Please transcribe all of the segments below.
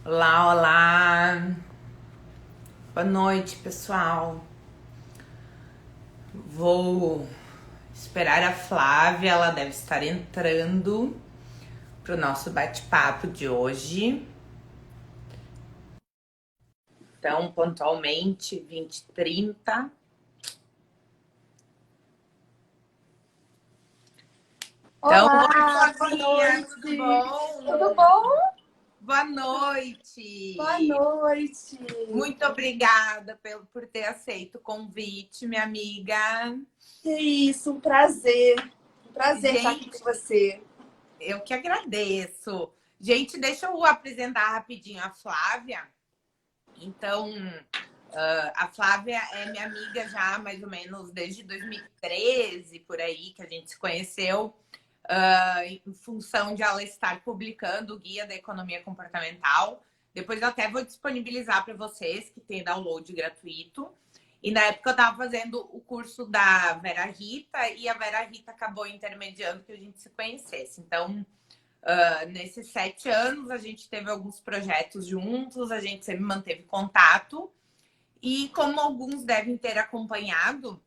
Olá, olá. Boa noite, pessoal. Vou esperar a Flávia, ela deve estar entrando para o nosso bate-papo de hoje. Então, pontualmente, 20h30. Então, oi, Olá, boa Flavinha, tudo noite. Tudo bom? bom? Boa Boa noite. noite. Muito obrigada por ter aceito o convite, minha amiga. Que isso, um prazer. Um prazer estar aqui com Gente, você. eu que agradeço. Gente, deixa eu apresentar rapidinho a Flávia. Então, a Flávia é minha amiga já mais ou menos desde 2013, por aí, que a gente se conheceu, em função de ela estar publicando o Guia da Economia Comportamental. Depois eu até vou disponibilizar para vocês, que tem download gratuito. E na época eu estava fazendo o curso da Vera Rita, e a Vera Rita acabou intermediando que a gente se conhecesse. Então, nesses 7 anos, a gente teve alguns projetos juntos, a gente sempre manteve contato. E como alguns devem ter acompanhado,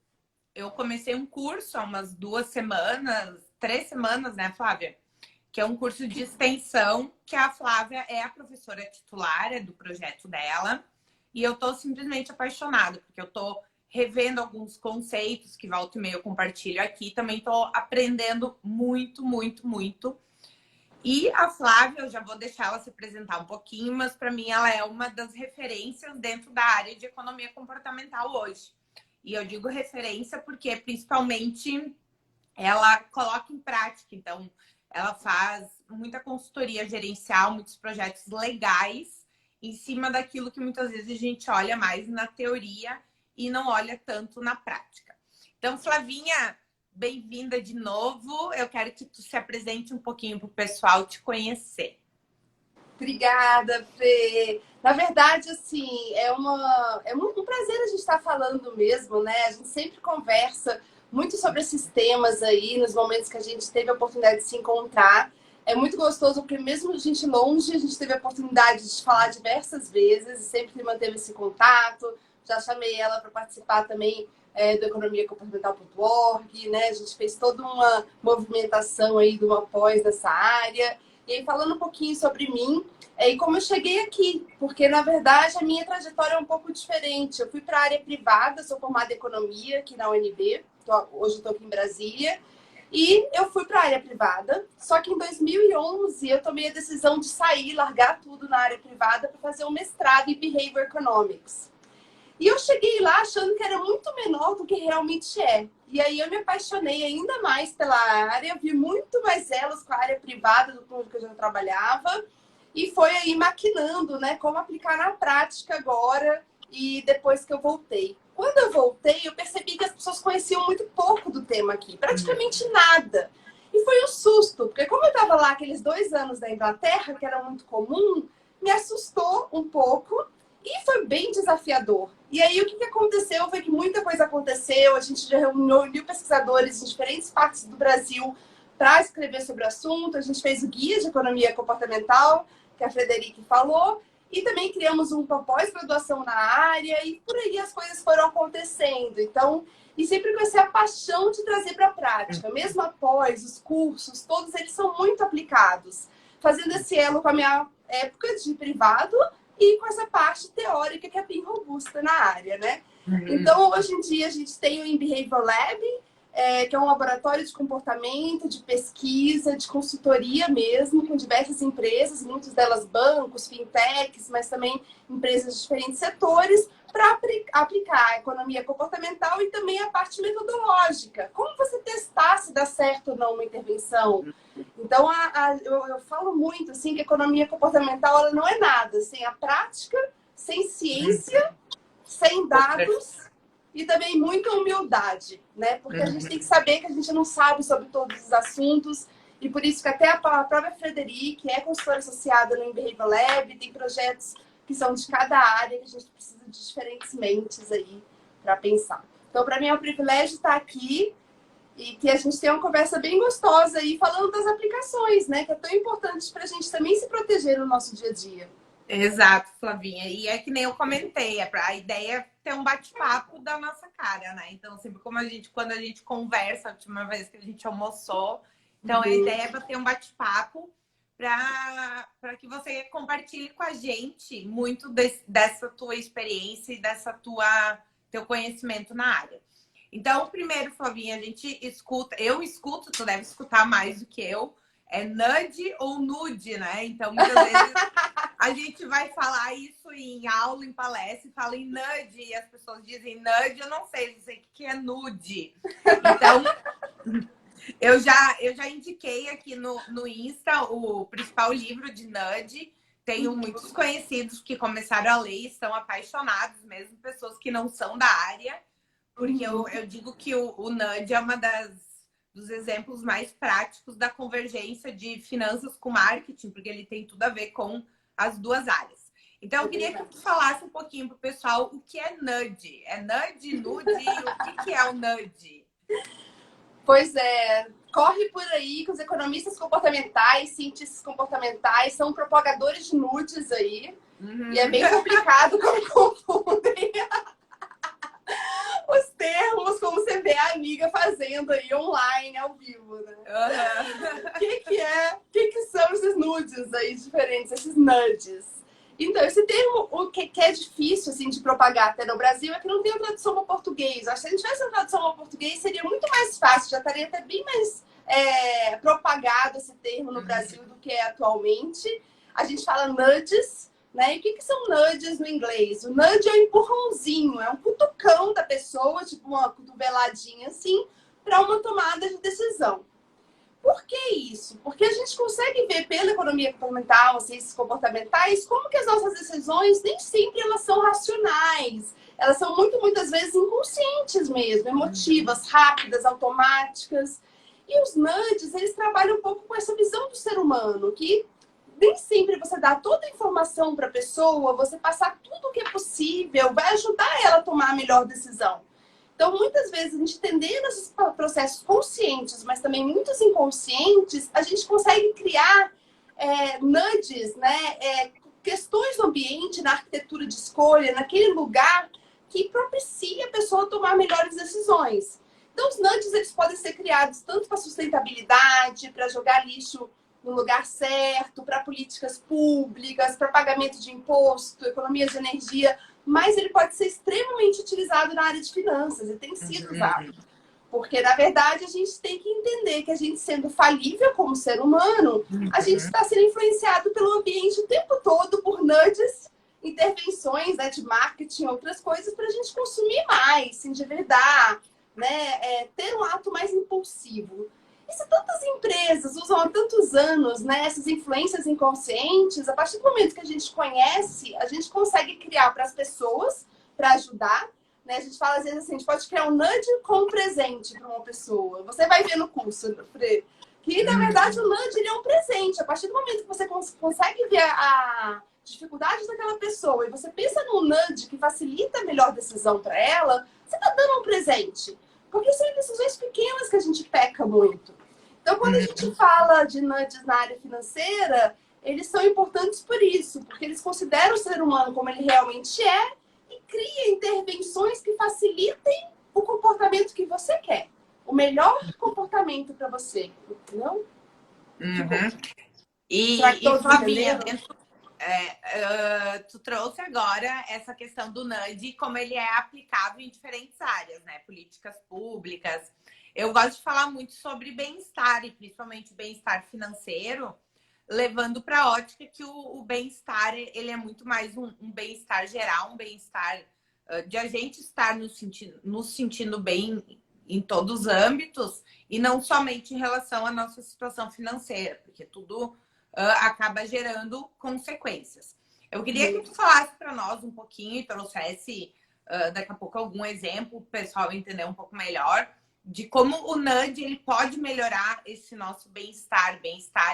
eu comecei um curso há umas 2 semanas, 3 semanas, né, Flávia? Que é um curso de extensão, que a Flávia é a professora titular do projeto dela. E eu tô simplesmente apaixonada, porque eu tô revendo alguns conceitos que volta e meia eu compartilho aqui. Também tô aprendendo muito, muito, muito. E a Flávia, eu já vou deixar ela se apresentar um pouquinho, mas para mim ela é uma das referências dentro da área de economia comportamental hoje. E eu digo referência porque principalmente ela coloca em prática, então ela faz muita consultoria gerencial, muitos projetos legais em cima daquilo que muitas vezes a gente olha mais na teoria e não olha tanto na prática. Então, Flavinha, bem-vinda de novo. Eu quero que tu se apresente um pouquinho para o pessoal te conhecer. Obrigada, Fê. Na verdade, assim, é um prazer a gente estar falando mesmo, né? A gente sempre conversa muito sobre esses temas aí, nos momentos que a gente teve a oportunidade de se encontrar. É muito gostoso, porque mesmo a gente longe, a gente teve a oportunidade de falar diversas vezes e sempre manteve esse contato. Já chamei ela para participar também do economiacomportamental.org, né? A gente fez toda uma movimentação aí de uma pós nessa área. E aí, falando um pouquinho sobre mim, e como eu cheguei aqui, porque na verdade a minha trajetória é um pouco diferente. Eu fui para a área privada, sou formada em economia aqui na UNB, hoje estou aqui em Brasília, e eu fui para a área privada. Só que em 2011 eu tomei a decisão de sair, largar tudo na área privada para fazer um mestrado em Behavior Economics. E eu cheguei lá achando que era muito menor do que realmente é. E aí eu me apaixonei ainda mais pela área, vi muito mais elos com a área privada do que eu já trabalhava. E foi aí maquinando, né, como aplicar na prática agora e depois que eu voltei. Quando eu voltei, eu percebi que as pessoas conheciam muito pouco do tema aqui, praticamente nada. E foi um susto, porque como eu estava lá aqueles 2 anos da Inglaterra, que era muito comum, me assustou um pouco e foi bem desafiador. E aí o que aconteceu foi que muita coisa aconteceu, a gente já reuniu pesquisadores em diferentes partes do Brasil para escrever sobre o assunto, a gente fez o Guia de Economia Comportamental, que a Frederique falou, e também criamos uma pós-graduação na área, e por aí as coisas foram acontecendo. Então, e sempre com essa paixão de trazer para a prática. Mesmo após os cursos, todos eles são muito aplicados, fazendo esse elo com a minha época de privado e com essa parte teórica que é bem robusta na área, né? Então, hoje em dia, a gente tem o Behavior Lab, que é um laboratório de comportamento, de pesquisa, de consultoria mesmo, com diversas empresas, muitas delas bancos, fintechs, mas também empresas de diferentes setores, para aplicar a economia comportamental e também a parte metodológica. Como você testar se dá certo ou não uma intervenção? Então, eu falo muito assim que a economia comportamental ela não é nada sem a prática, sem ciência, sem dados e também muita humildade, né? Porque a gente tem que saber que a gente não sabe sobre todos os assuntos e por isso que até a própria Frederique é consultora associada no Behavior Lab, tem projetos que são de cada área que a gente precisa de diferentes mentes aí para pensar. Então, para mim é um privilégio estar aqui e que a gente tenha uma conversa bem gostosa aí falando das aplicações, né? Que é tão importante para a gente também se proteger no nosso dia a dia. Exato, Flavinha. E é que nem eu comentei, a ideia é ter um bate-papo da nossa cara, né? Então, sempre como quando a gente conversa, a última vez que a gente almoçou, então a Uhum. ideia é ter um bate-papo para que você compartilhe com a gente muito dessa tua experiência e teu conhecimento na área. Então, primeiro, Flavinha, eu escuto, tu deve escutar mais do que eu, é nudge ou nude, né? Então, muitas vezes a gente vai falar isso em aula, em palestra, e fala em nudge, e as pessoas dizem nudge, eu não sei o que é nude. Então, eu já indiquei aqui no Insta o principal livro de nudge. Tenho muitos conhecidos que começaram a ler e estão apaixonados, mesmo pessoas que não são da área, porque eu digo que o nudge é dos exemplos mais práticos da convergência de finanças com marketing, porque ele tem tudo a ver com as duas áreas. Então, eu queria que tu falasse um pouquinho para o pessoal o que é nudge. É nudge, nude? O que é o nudge? Pois é, corre por aí que os economistas comportamentais, cientistas comportamentais são propagadores de nudes aí. Uhum. E é bem complicado como confundem os termos, como você vê a amiga fazendo aí online, ao vivo, né? Uhum. O que são esses nudes aí diferentes, esses nudges? Então, esse termo, o que é difícil assim, de propagar até no Brasil é que não tem uma tradução para português. Acho que se a gente tivesse uma tradução para português, seria muito mais fácil, já estaria até bem mais propagado esse termo no Brasil do que é atualmente. A gente fala nudges, né? E o que são nudges no inglês? O nudge é um empurrãozinho, é um cutucão da pessoa, tipo uma cotoveladinha assim, para uma tomada de decisão. Por que isso? Porque a gente consegue ver pela economia comportamental, ciências comportamentais, como que as nossas decisões nem sempre elas são racionais. Elas são muitas vezes inconscientes mesmo, emotivas, rápidas, automáticas. E os nudges, eles trabalham um pouco com essa visão do ser humano, que nem sempre você dá toda a informação para a pessoa, você passar tudo o que é possível, vai ajudar ela a tomar a melhor decisão. Então, muitas vezes, a gente entendendo esses processos conscientes, mas também muitos inconscientes, a gente consegue criar nudges, né? Questões no ambiente, na arquitetura de escolha, naquele lugar que propicia a pessoa a tomar melhores decisões. Então, os nudges eles podem ser criados tanto para sustentabilidade, para jogar lixo no lugar certo, para políticas públicas, para pagamento de imposto, economia de energia, mas ele pode ser extremamente utilizado na área de finanças e tem sido usado. Porque, na verdade, a gente tem que entender que a gente, sendo falível como ser humano, a gente está sendo influenciado pelo ambiente o tempo todo por nudges, intervenções, né, de marketing e outras coisas para a gente consumir mais, se endividar, né, ter um ato mais impulsivo. E se tantas empresas usam há tantos anos, né, essas influências inconscientes, a partir do momento que a gente conhece, a gente consegue criar para as pessoas, para ajudar. Né? A gente fala às vezes assim, a gente pode criar um nudge com um presente para uma pessoa. Você vai ver no curso, Fre, que na verdade o nudge ele é um presente. A partir do momento que você consegue ver a dificuldade daquela pessoa e você pensa num nudge que facilita a melhor decisão para ela, você está dando um presente. Porque são decisões pequenas que a gente peca muito. Então, quando a gente fala de nudges na área financeira, eles são importantes por isso, porque eles consideram o ser humano como ele realmente é e cria intervenções que facilitem o comportamento que você quer. O melhor comportamento para você, entendeu? E Flavinha, tu trouxe agora essa questão do nudge, como ele é aplicável em diferentes áreas, né? Políticas públicas. Eu gosto de falar muito sobre bem-estar, e principalmente bem-estar financeiro, levando para a ótica que o bem-estar ele é muito mais um bem-estar geral, um bem-estar de a gente estar nos sentindo bem em todos os âmbitos, e não somente em relação à nossa situação financeira, porque tudo acaba gerando consequências. Eu queria que tu falasse para nós um pouquinho e trouxesse daqui a pouco algum exemplo para o pessoal entender um pouco melhor de como o nudge ele pode melhorar esse nosso bem-estar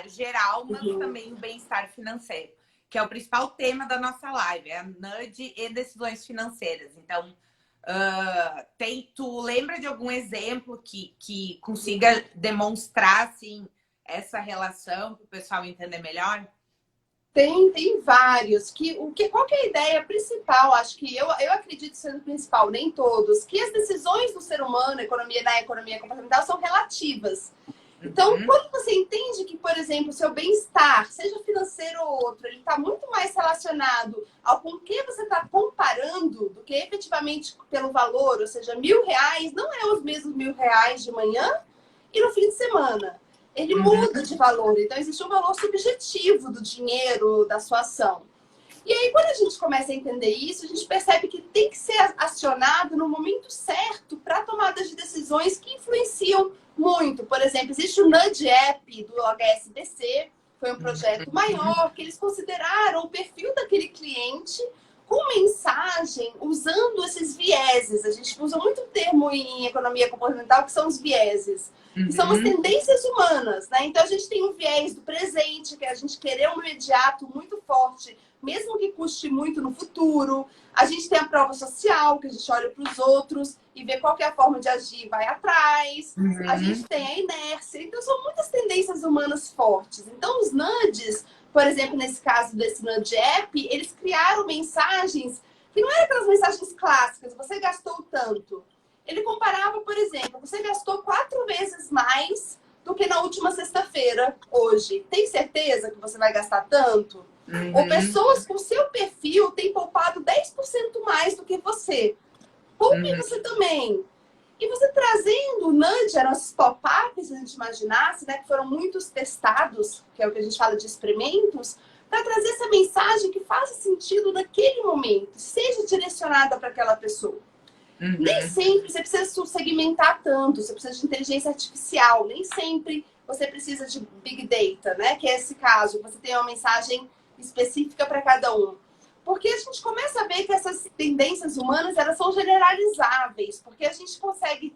geral, mas também o bem-estar financeiro, que é o principal tema da nossa live, é a nudge e decisões financeiras. Então, tu lembra de algum exemplo que consiga demonstrar assim, essa relação para o pessoal entender melhor? Tem vários. Qual que é a ideia principal? Acho que eu acredito sendo principal, nem todos, que as decisões do ser humano, na economia comportamental, são relativas. Então, quando você entende que, por exemplo, o seu bem-estar, seja financeiro ou outro, ele está muito mais relacionado ao com que você está comparando do que efetivamente pelo valor, ou seja, R$ 1.000 não é os mesmos R$ 1.000 de manhã e no fim de semana. Ele muda de valor. Então, existe um valor subjetivo do dinheiro, da sua ação. E aí, quando a gente começa a entender isso, a gente percebe que tem que ser acionado no momento certo para tomadas de decisões que influenciam muito. Por exemplo, existe o Nudge App do HSBC, foi um projeto maior, que eles consideraram o perfil daquele cliente com mensagem, usando esses vieses. A gente usa muito termo em economia comportamental, que são os vieses. Que são as tendências humanas, né? Então, a gente tem um viés do presente, que é a gente querer um imediato muito forte, mesmo que custe muito no futuro. A gente tem a prova social, que a gente olha para os outros e vê qual que é a forma de agir e vai atrás. A gente tem a inércia. Então, são muitas tendências humanas fortes. Então, os nudges, por exemplo, nesse caso desse Nudge App, eles criaram mensagens que não eram aquelas mensagens clássicas, você gastou tanto. Ele comparava, por exemplo, você gastou 4 vezes mais do que na última sexta-feira, hoje. Tem certeza que você vai gastar tanto? Ou pessoas com seu perfil têm poupado 10% mais do que você. Poupe você também. E você trazendo o nudge, eram esses pop-ups, se a gente imaginasse, né, que foram muitos testados, que é o que a gente fala de experimentos, para trazer essa mensagem que faça sentido naquele momento, seja direcionada para aquela pessoa. Nem sempre você precisa segmentar tanto, você precisa de inteligência artificial, nem sempre você precisa de Big Data, né? Que é esse caso, você tem uma mensagem específica para cada um. Porque a gente começa a ver que essas tendências humanas, elas são generalizáveis, porque a gente consegue,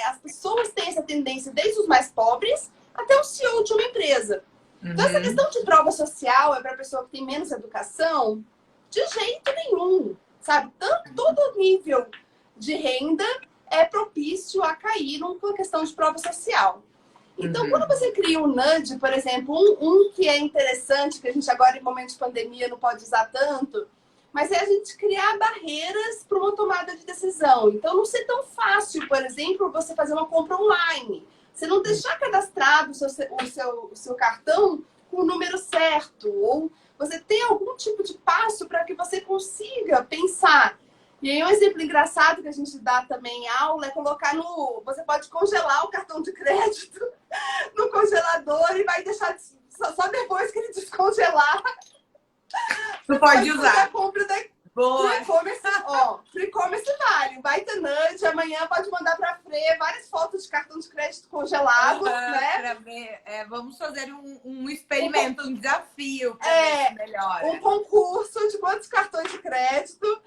as pessoas têm essa tendência desde os mais pobres até o CEO de uma empresa. Então, essa questão de prova social é para a pessoa que tem menos educação? De jeito nenhum, sabe? Todo nível de renda é propício a cair numa questão de prova social. Então, quando você cria um nudge, por exemplo, um que é interessante, que a gente agora em momento de pandemia não pode usar tanto, mas é a gente criar barreiras para uma tomada de decisão. Então, não ser tão fácil, por exemplo, você fazer uma compra online. Você não deixar cadastrado o seu cartão com o número certo, ou você ter algum tipo de passo para que você consiga pensar. E aí um exemplo engraçado que a gente dá também em aula é colocar você pode congelar o cartão de crédito no congelador e vai deixar só depois que ele descongelar. Tu pode usar. A compra Boa. Pro e-commerce vale. Vai ter nudge, amanhã pode mandar pra Fê várias fotos de cartão de crédito congelado, né? Pra ver, vamos fazer um experimento, um desafio para ver se melhora. Um concurso de quantos cartões de crédito.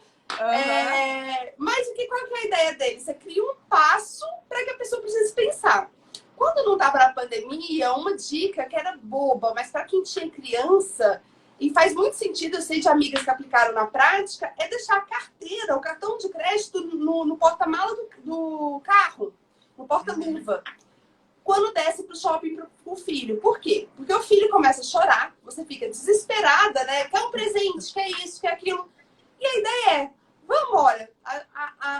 Mas qual que é a ideia dele? Você cria um passo para que a pessoa precise pensar. Quando não estava na pandemia, uma dica que era boba, mas para quem tinha criança, e faz muito sentido, eu sei de amigas que aplicaram na prática, é deixar a carteira, o cartão de crédito no porta-mala do carro, no porta-luva. Quando desce para o shopping para o filho. Por quê? Porque o filho começa a chorar, você fica desesperada, né? Quer um presente, quer isso, quer aquilo. E a ideia é, olha,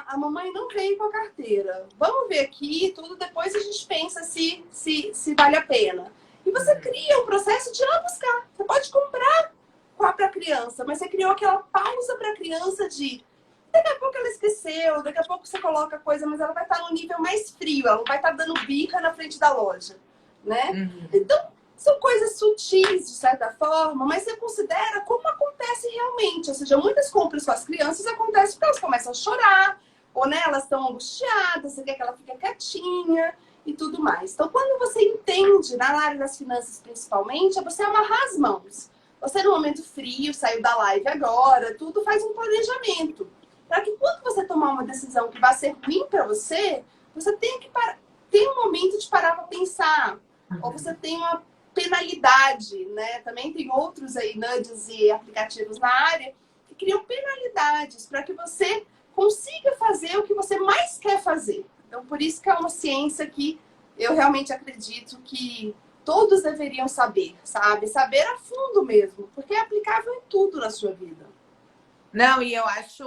a mamãe não veio com a carteira. Vamos ver aqui, tudo, depois a gente pensa se vale a pena. E você cria um processo de ir lá buscar. Você pode comprar para a criança, mas você criou aquela pausa para a criança de... Daqui a pouco ela esqueceu, daqui a pouco você coloca a coisa, mas ela vai estar no nível mais frio, ela não vai estar dando birra na frente da loja, né? Então, são coisas sutis, de certa forma, mas você considera como acontece realmente. Ou seja, muitas compras com as crianças acontecem porque elas começam a chorar, ou né, elas estão angustiadas, você quer que ela fique quietinha e tudo mais. Então, quando você entende, na área das finanças principalmente, é você amarrar as mãos. Você, no momento frio, saiu da live agora, tudo faz um planejamento. Para que quando você tomar uma decisão que vai ser ruim para você, você tenha que ter um momento de parar para pensar. Ou você tem uma penalidade, né? Também tem outros aí, nudges e aplicativos na área, que criam penalidades para que você consiga fazer o que você mais quer fazer. Então, por isso que é uma ciência que eu realmente acredito que todos deveriam saber, sabe? Saber a fundo mesmo, porque é aplicável em tudo na sua vida. Não, e eu acho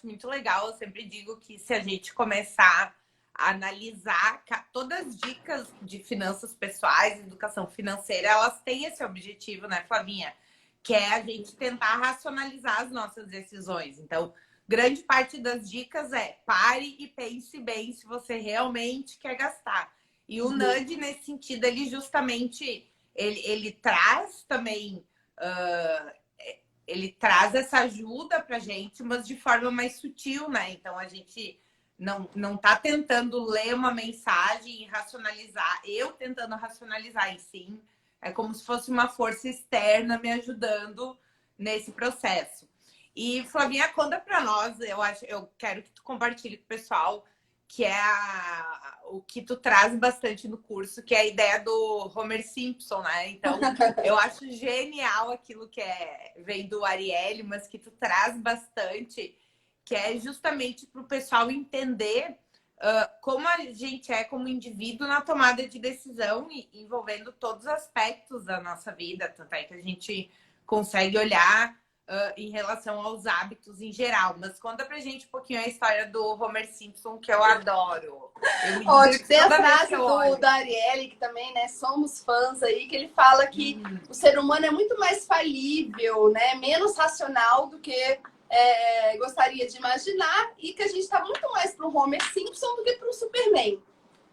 muito legal. Eu sempre digo que se a gente começar a analisar todas as dicas de finanças pessoais, educação financeira, elas têm esse objetivo, né, Flavinha? Que é a gente tentar racionalizar as nossas decisões. Então, grande parte das dicas é pare e pense bem se você realmente quer gastar. E o Nudge, nesse sentido, ele justamente ele traz também. Ele traz essa ajuda pra gente, mas de forma mais sutil, né? Então a gente não tá tentando ler uma mensagem e racionalizar. Eu tentando racionalizar, e sim, é como se fosse uma força externa me ajudando nesse processo. E Flavinha, conta para nós, eu quero que tu compartilhe com o pessoal, que é o que tu traz bastante no curso, que é a ideia do Homer Simpson, né? Então, eu acho genial aquilo que vem do Ariely, mas que tu traz bastante, que é justamente para o pessoal entender como a gente é como indivíduo na tomada de decisão, envolvendo todos os aspectos da nossa vida, tanto é que a gente consegue olhar em relação aos hábitos em geral. Mas conta pra gente um pouquinho a história do Homer Simpson, que eu adoro. Eu me Ótimo, tem a toda vez frase que eu olho. do Ariely, que também, né, somos fãs aí, que ele fala que o ser humano é muito mais falível, né, menos racional do que gostaria de imaginar, e que a gente está muito mais para o Homer Simpson do que para o Superman,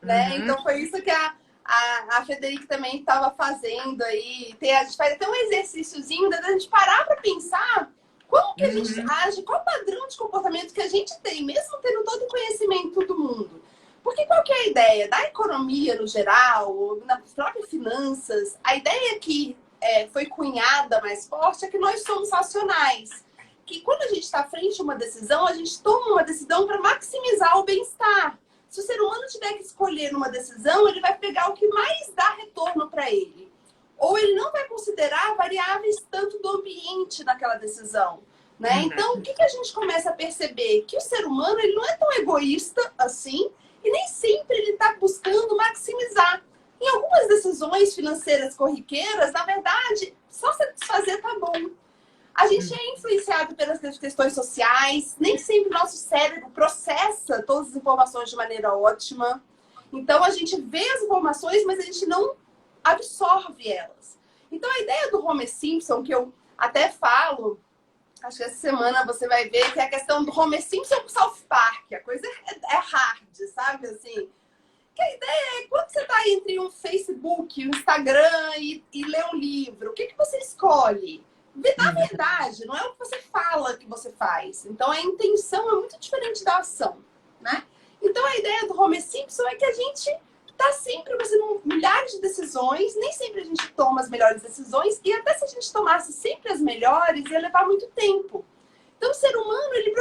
né? Então foi isso que a Frederica também estava fazendo aí. A gente faz até um exercíciozinho da gente parar para pensar como que a gente age, qual o padrão de comportamento que a gente tem, mesmo tendo todo o conhecimento do mundo. Porque qual que é a ideia? Da economia no geral, nas próprias finanças, a ideia que foi cunhada mais forte é que nós somos racionais. Que quando a gente está frente a uma decisão, a gente toma uma decisão para maximizar o bem-estar. Se o ser humano tiver que escolher numa decisão, ele vai pegar o que mais dá retorno para ele. Ou ele não vai considerar variáveis tanto do ambiente naquela decisão, né? Então, o que a gente começa a perceber? Que o ser humano ele não é tão egoísta assim e nem sempre ele está buscando maximizar. Em algumas decisões financeiras corriqueiras, na verdade, só satisfazer tá bom. A gente é influenciado pelas questões sociais, nem sempre o nosso cérebro processa todas as informações de maneira ótima. Então, a gente vê as informações, mas a gente não absorve elas. Então, a ideia do Homer Simpson, que eu até falo, acho que essa semana você vai ver, que é a questão do Homer Simpson com South Park. A coisa é hard, sabe? Assim, que a ideia é, quando você está entre um Facebook, um Instagram e ler um livro, o que você escolhe? Na verdade, não é o que você fala que você faz. Então, a intenção é muito diferente da ação, né? Então, a ideia do Homer Simpson é que a gente está sempre fazendo milhares de decisões, nem sempre a gente toma as melhores decisões, e até se a gente tomasse sempre as melhores, ia levar muito tempo. Então, o ser humano, ele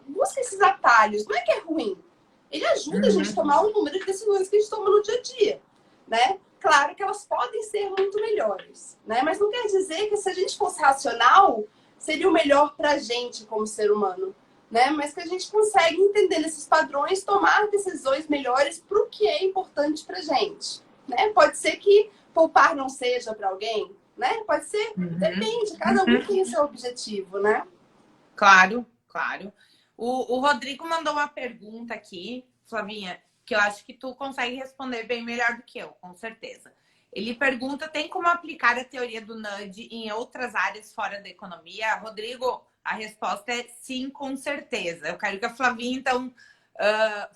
busca esses atalhos. Não é que é ruim. Ele ajuda a gente a tomar o número de decisões que a gente toma no dia a dia, né? Claro que elas podem ser muito melhores, né? Mas não quer dizer que se a gente fosse racional, seria o melhor para a gente como ser humano, né? Mas que a gente consegue entender esses padrões, tomar decisões melhores para o que é importante para a gente, né? Pode ser que poupar não seja para alguém, né? Pode ser, depende, cada um tem o seu objetivo, né? Claro, claro. O Rodrigo mandou uma pergunta aqui, Flavinha, que eu acho que tu consegue responder bem melhor do que eu, com certeza. Ele pergunta, tem como aplicar a teoria do Nudge em outras áreas fora da economia? Rodrigo, a resposta é sim, com certeza. Eu quero que a Flavinha, então,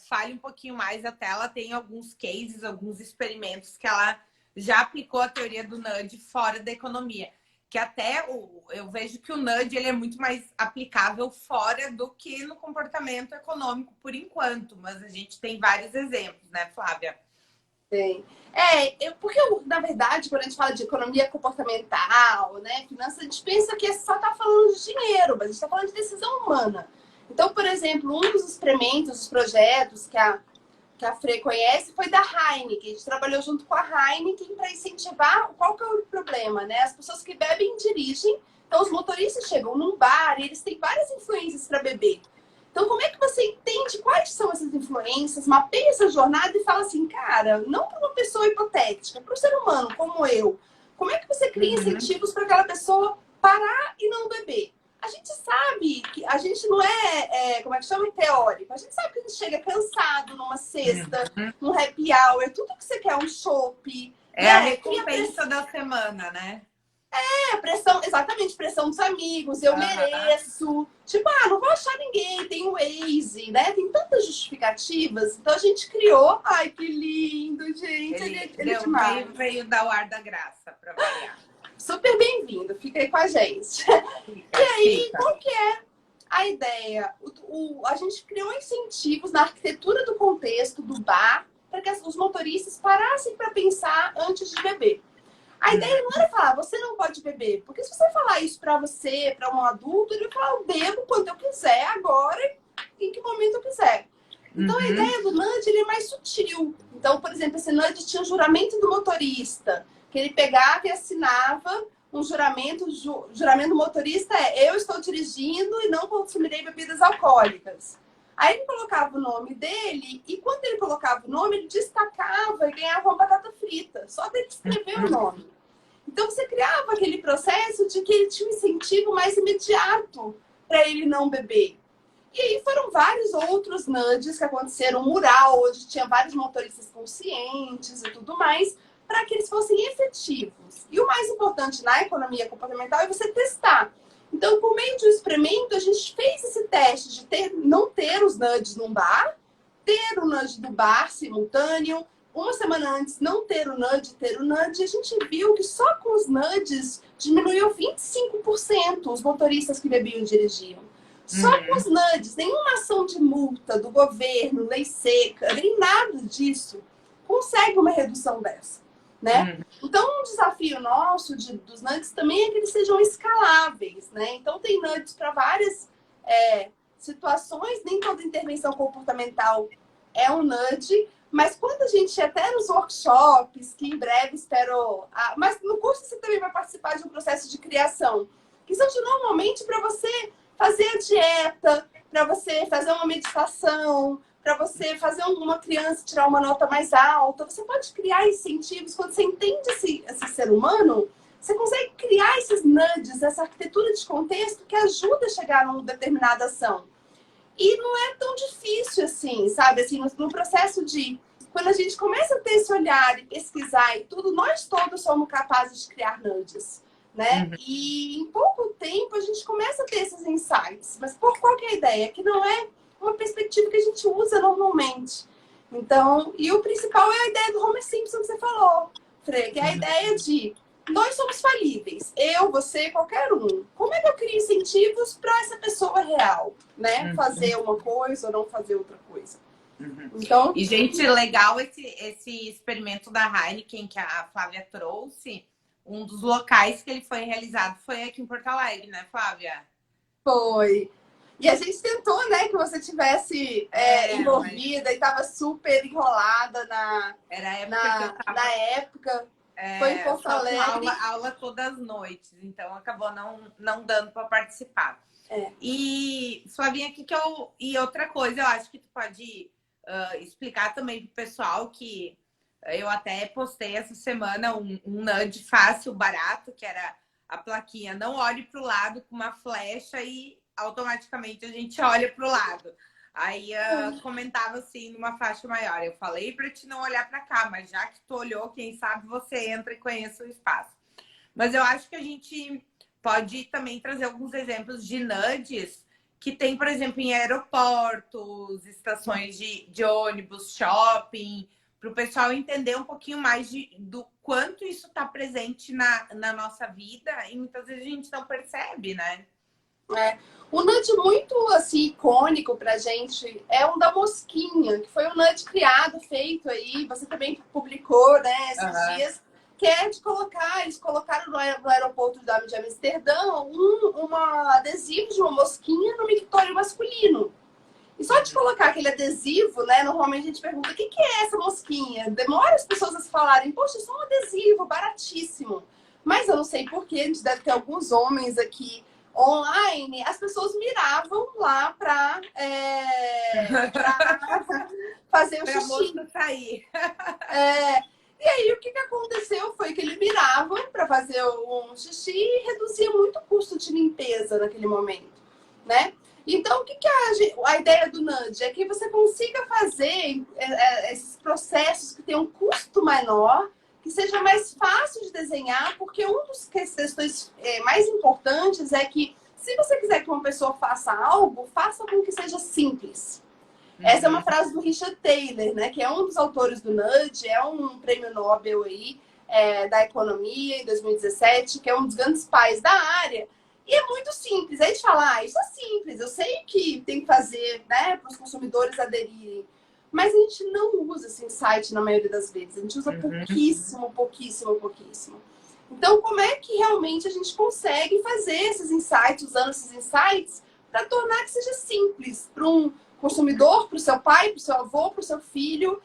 fale um pouquinho mais. Até ela tem alguns cases, alguns experimentos que ela já aplicou a teoria do Nudge fora da economia. Que até eu vejo que o Nudge ele é muito mais aplicável fora do que no comportamento econômico por enquanto, mas a gente tem vários exemplos, né, Flávia? Tem. Porque, na verdade, quando a gente fala de economia comportamental, né, finanças, a gente pensa que só está falando de dinheiro, mas a gente está falando de decisão humana. Então, por exemplo, um dos experimentos, dos projetos que a Fre conhece foi da Heineken. A gente trabalhou junto com a Heineken para incentivar. Qual que é o problema, né? As pessoas que bebem dirigem. Então, os motoristas chegam num bar e eles têm várias influências para beber. Então, como é que você entende quais são essas influências, mapeia essa jornada e fala assim, cara, não para uma pessoa hipotética, para um ser humano como eu, como é que você cria incentivos para aquela pessoa parar e não beber? A gente sabe que a gente não como é que chama? Teórico. A gente sabe que a gente chega cansado numa sexta, num happy hour, tudo que você quer, um chopp. É, né? A recompensa da semana, né? Pressão, exatamente, pressão dos amigos, eu mereço. Tipo, não vou achar ninguém, tem o Waze, né? Tem tantas justificativas. Então a gente criou. Ai, que lindo, gente. Ele é demais. Veio dar o ar da graça para variar. Super bem-vindo, fica aí com a gente. E aí, qual que é a ideia? A gente criou incentivos na arquitetura do contexto do bar para que os motoristas parassem para pensar antes de beber. A ideia não era falar, você não pode beber. Porque se você falar isso para você, para um adulto, ele vai falar, eu bebo quando eu quiser, agora, em que momento eu quiser. Então, a ideia do nudge, ele é mais sutil. Então, por exemplo, esse nudge tinha o juramento do motorista, que ele pegava e assinava um juramento. O juramento do motorista é, eu estou dirigindo e não consumirei bebidas alcoólicas. Aí ele colocava o nome dele e quando ele colocava o nome, ele destacava e ganhava uma batata frita. Só dele escrever o nome. Então, você criava aquele processo de que ele tinha um incentivo mais imediato para ele não beber. E aí foram vários outros nudges que aconteceram, um mural, onde tinha vários motoristas conscientes e tudo mais, para que eles fossem efetivos. E o mais importante na economia comportamental é você testar. Então, por meio de um experimento, a gente fez esse teste de não ter os nudges num bar, ter o nudge do bar simultâneo, uma semana antes não ter o nudge, ter o nudge, a gente viu que só com os nudges diminuiu 25% os motoristas que bebiam e dirigiam. Só com os nudges, nenhuma ação de multa do governo, lei seca, nem nada disso consegue uma redução dessa, né? Então, um desafio nosso dos nudges também é que eles sejam escaláveis, né? Então, tem nudges para várias situações, nem toda intervenção comportamental é um nudge, mas quando a gente até nos workshops, que em breve espero... mas no curso você também vai participar de um processo de criação, que são normalmente para você fazer a dieta, para você fazer uma meditação, para você fazer uma criança tirar uma nota mais alta. Você pode criar incentivos. Quando você entende esse ser humano, você consegue criar esses nudges, essa arquitetura de contexto que ajuda a chegar numa determinada ação. E não é tão difícil assim, sabe? Assim, no processo de... Quando a gente começa a ter esse olhar e pesquisar e tudo, nós todos somos capazes de criar nudges, né? E em pouco tempo a gente começa a ter esses insights. Mas por qual que é a ideia? Que não é uma perspectiva que a gente usa normalmente. Então, e o principal é a ideia do Homer Simpson que você falou, Fre, que é a ideia de nós somos falíveis. Eu, você, qualquer um. Como é que eu crio incentivos para essa pessoa real, né? Fazer uma coisa ou não fazer outra coisa. Então... E, gente, legal esse experimento da Heineken que a Flávia trouxe. Um dos locais que ele foi realizado foi aqui em Porto Alegre, né, Flávia? Foi. E a gente tentou, né, que você tivesse envolvida e estava super enrolada na época. Foi em Porto Alegre. Aula todas as noites, então acabou não dando para participar. E, Flavinha, e outra coisa, eu acho que tu pode explicar também pro pessoal que eu até postei essa semana um nudge fácil, barato, que era a plaquinha não olhe para o lado com uma flecha e automaticamente a gente olha para o lado. Aí comentava assim numa faixa maior, eu falei para te não olhar para cá, mas já que tu olhou, quem sabe você entra e conhece o espaço. Mas eu acho que a gente pode também trazer alguns exemplos de nudges que tem, por exemplo, em aeroportos, estações de ônibus, shopping, para o pessoal entender um pouquinho mais do quanto isso está presente na nossa vida e muitas vezes a gente não percebe, né? Um nudge muito assim, icônico pra gente é um da mosquinha, que foi um nudge criado, feito aí, você também publicou, né, esses dias, que é de colocar, eles colocaram no aeroporto de Amsterdã um adesivo de uma mosquinha no mictório masculino. E só de colocar aquele adesivo, né, normalmente a gente pergunta, o que é essa mosquinha? Demora as pessoas a falarem, poxa, isso é um adesivo, baratíssimo. Mas eu não sei porquê, a gente deve ter alguns homens aqui online, as pessoas miravam lá para fazer o xixi. Sair. E aí, o que aconteceu foi que ele virava para fazer um xixi e reduzia muito o custo de limpeza naquele momento, né? Então, o que a ideia do Nudge? É que você consiga fazer esses processos que têm um custo menor, que seja mais fácil de desenhar, porque uma das questões mais importantes é que, se você quiser que uma pessoa faça algo, faça com que seja simples. Essa é uma frase do Richard Taylor, né, que é um dos autores do Nudge, é um prêmio Nobel aí, da economia em 2017, que é um dos grandes pais da área. E é muito simples. Aí a gente fala, isso é simples, eu sei que tem que fazer, né, para os consumidores aderirem. Mas a gente não usa esse insight na maioria das vezes. A gente usa pouquíssimo, pouquíssimo, pouquíssimo. Então, como é que realmente a gente consegue fazer esses insights, usando esses insights, para tornar que seja simples para um consumidor, para o seu pai, para o seu avô, para o seu filho?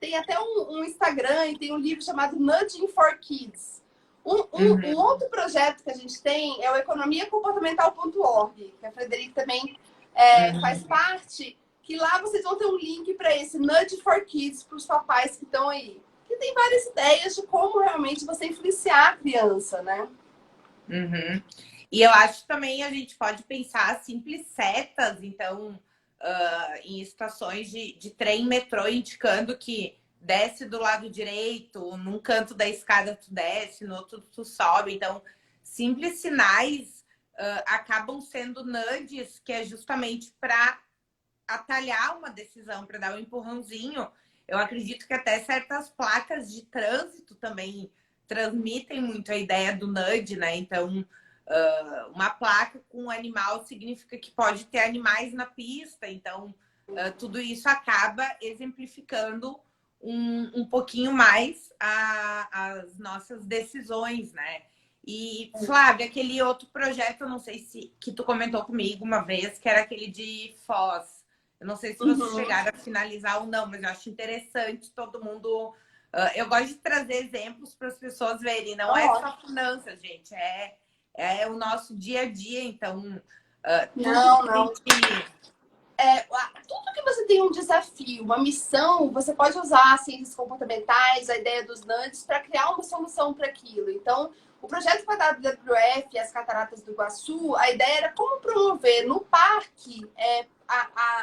Tem até um Instagram e tem um livro chamado Nudging for Kids. Um outro projeto que a gente tem é o economiacomportamental.org, que a Frederica também faz parte, que lá vocês vão ter um link para esse Nudge for Kids, para os papais que estão aí. Que tem várias ideias de como realmente você influenciar a criança, né? E eu acho também a gente pode pensar simples setas, então, em estações de trem, metrô, indicando que desce do lado direito, num canto da escada tu desce, no outro tu sobe. Então, simples sinais acabam sendo nudges, que é justamente para atalhar uma decisão, para dar um empurrãozinho. Eu acredito que até certas placas de trânsito também transmitem muito a ideia do nudge, né? Então, uma placa com um animal significa que pode ter animais na pista. Então, tudo isso acaba exemplificando um pouquinho mais as nossas decisões, né? E, Flávia, aquele outro projeto, eu não sei se que tu comentou comigo uma vez, que era aquele de Foz. Eu não sei se vocês chegaram a finalizar ou não, mas eu acho interessante todo mundo... eu gosto de trazer exemplos para as pessoas verem. Não é só finanças, gente. É o nosso dia a dia. Então, Não. Tudo que você tem um desafio, uma missão, você pode usar ciências comportamentais, a ideia dos nudges, para criar uma solução para aquilo. Então, o projeto com a WWF, as Cataratas do Iguaçu, a ideia era como promover no parque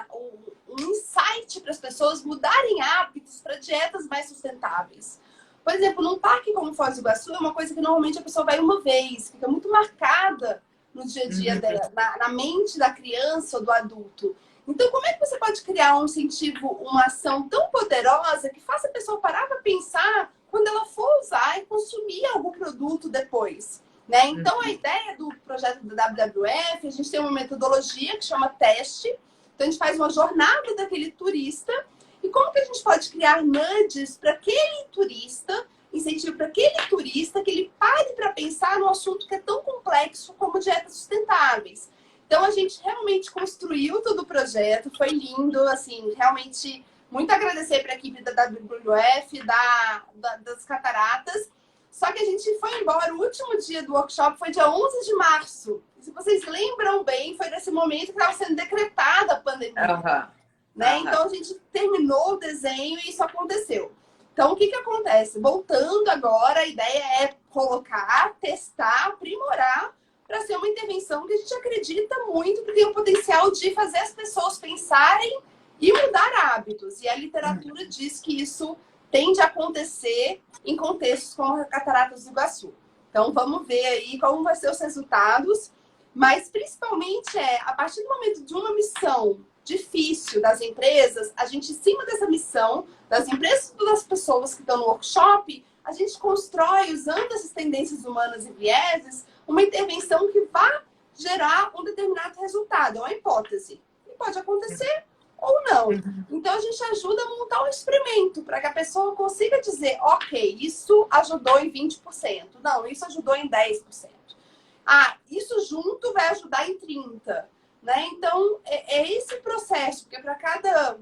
um insight para as pessoas mudarem hábitos para dietas mais sustentáveis. Por exemplo, num parque como Foz do Iguaçu, é uma coisa que normalmente a pessoa vai uma vez, fica muito marcada no dia a dia dela, na mente da criança ou do adulto. Então, como é que você pode criar um incentivo, uma ação tão poderosa que faça a pessoa parar para pensar quando ela for usar e consumir algum produto depois, né? Então, a ideia do projeto da WWF, a gente tem uma metodologia que chama teste. Então, a gente faz uma jornada daquele turista. E como que a gente pode criar nudges para aquele turista, incentivo para aquele turista, que ele pare para pensar no assunto que é tão complexo como dietas sustentáveis. Então, a gente realmente construiu todo o projeto, foi lindo, assim, realmente muito agradecer para a equipe da WWF, das Cataratas. Só que a gente foi embora, o último dia do workshop foi dia 11 de março. Se vocês lembram bem, foi nesse momento que estava sendo decretada a pandemia. Né? Então, a gente terminou o desenho e isso aconteceu. Então, o que acontece? Voltando agora, a ideia é colocar, testar, aprimorar, para ser uma intervenção que a gente acredita muito, que tem o potencial de fazer as pessoas pensarem e mudar hábitos. E a literatura diz que isso tende a acontecer em contextos como a Cataratas do Iguaçu. Então, vamos ver aí como vão ser os resultados. Mas, principalmente, a partir do momento de uma missão difícil das empresas, a gente, em cima dessa missão, das empresas e das pessoas que estão no workshop, a gente constrói, usando essas tendências humanas e vieses, uma intervenção que vai gerar um determinado resultado. É uma hipótese. E pode acontecer ou não. Então, a gente ajuda a montar um experimento para que a pessoa consiga dizer, ok, isso ajudou em 20%. Não, isso ajudou em 10%. Isso junto vai ajudar em 30%. Né? Então, é esse processo, porque para cada...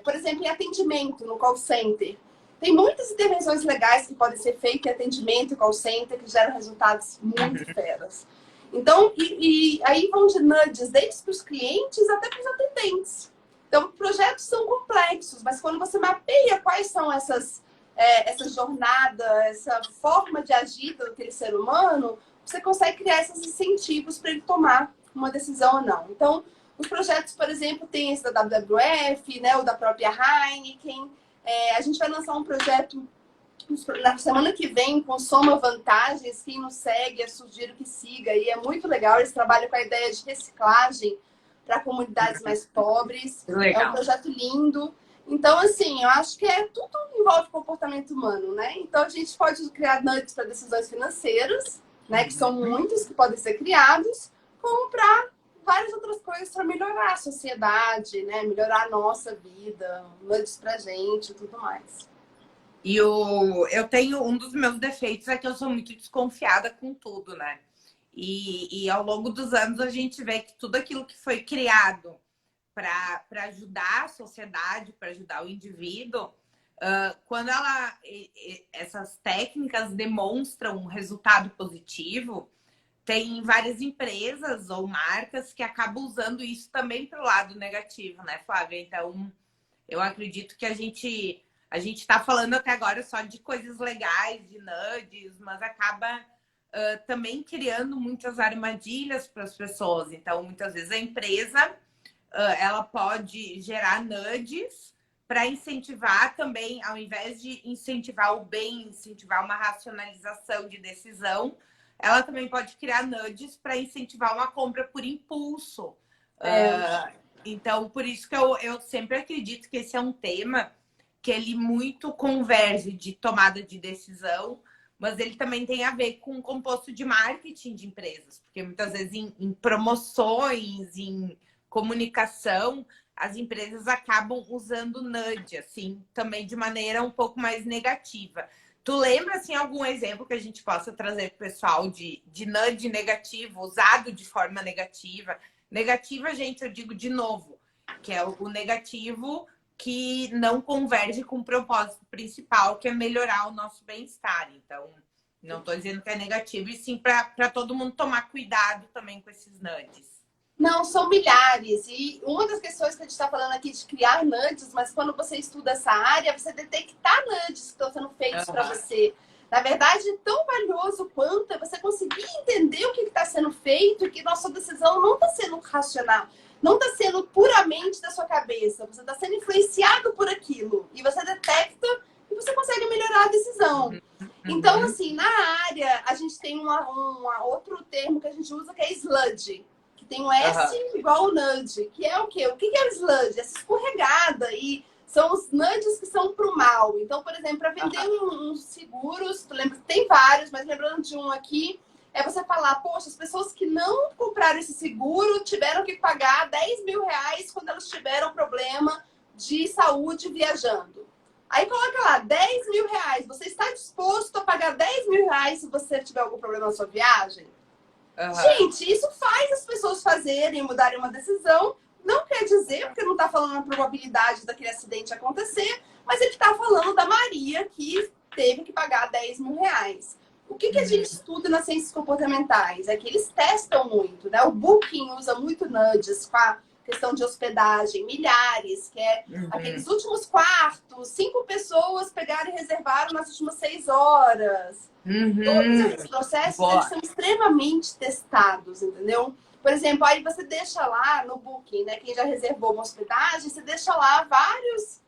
por exemplo, em atendimento no call center, tem muitas intervenções legais que podem ser feitas em atendimento e call center que geram resultados muito feras. Então, e aí vão de nudges desde para os clientes até para os atendentes. Então, projetos são complexos, mas quando você mapeia quais são essas essa jornada, essa forma de agir daquele ser humano, você consegue criar esses incentivos para ele tomar uma decisão ou não. Então, os projetos, por exemplo, tem esse da WWF, né, o da própria Heineken. A gente vai lançar um projeto na semana que vem com Soma Vantagens. Quem nos segue, sugiro que siga. E é muito legal, eles trabalham com a ideia de reciclagem para comunidades mais pobres. Legal. É um projeto lindo. Então, assim, eu acho que tudo envolve comportamento humano, né? Então, a gente pode criar nuggets para decisões financeiras, né? Que são muitos que podem ser criados, como para várias outras coisas para melhorar a sociedade, né? Melhorar a nossa vida, nuggets pra gente e tudo mais. E eu tenho um dos meus defeitos é que eu sou muito desconfiada com tudo, né? E ao longo dos anos a gente vê que tudo aquilo que foi criado para ajudar a sociedade, para ajudar o indivíduo, quando essas técnicas demonstram um resultado positivo, tem várias empresas ou marcas que acabam usando isso também para o lado negativo, né, Flávia? Então, eu acredito que a gente está falando até agora só de coisas legais, de nudges, mas acaba também criando muitas armadilhas para as pessoas. Então, muitas vezes a empresa ela pode gerar nudges para incentivar também, ao invés de incentivar o bem, incentivar uma racionalização de decisão, ela também pode criar nudges para incentivar uma compra por impulso. Então, por isso que eu sempre acredito que esse é um tema que ele muito converge de tomada de decisão, mas ele também tem a ver com o composto de marketing de empresas, porque muitas vezes em promoções, em comunicação, as empresas acabam usando nudge, assim, também de maneira um pouco mais negativa. Tu lembra, assim, algum exemplo que a gente possa trazer para o pessoal de nudge negativo, usado de forma negativa? Negativa, gente, eu digo de novo, que é o negativo que não converge com o propósito principal, que é melhorar o nosso bem-estar. Então, não estou dizendo que é negativo, e sim para todo mundo tomar cuidado também com esses nudges. Não, são milhares. E uma das questões que a gente está falando aqui de criar nudges, mas quando você estuda essa área, você detectar nudges que estão sendo feitos para você. Na verdade, tão valioso quanto é você conseguir entender o que está sendo feito e que nossa decisão não está sendo racional, não está sendo puramente da sua cabeça. Você está sendo influenciado por aquilo. E você detecta e você consegue melhorar a decisão. Então, assim, na área, a gente tem outro termo que a gente usa que é sludge. Tem um S igual o nudge, que é o quê? O que é o sludge? Essa escorregada. E são os nudges que são pro mal. Então, por exemplo, para vender uns seguros, tu lembra? Tem vários, mas lembrando de um aqui, é você falar, poxa, as pessoas que não compraram esse seguro tiveram que pagar 10 mil reais quando elas tiveram problema de saúde viajando. Aí coloca lá, 10 mil reais. Você está disposto a pagar 10 mil reais se você tiver algum problema na sua viagem? Gente, isso faz as pessoas fazerem, mudarem uma decisão. Não quer dizer, porque não está falando a probabilidade daquele acidente acontecer, mas ele está falando da Maria que teve que pagar 10 mil reais. O que a gente estuda nas ciências comportamentais? É que eles testam muito, né? O Booking usa muito nudges com a questão de hospedagem, milhares, que é aqueles últimos quartos, 5 pessoas pegaram e reservaram nas últimas 6 horas. Todos esses processos eles são extremamente testados, entendeu? Por exemplo, aí você deixa lá no Booking, né? Quem já reservou uma hospedagem, você deixa lá vários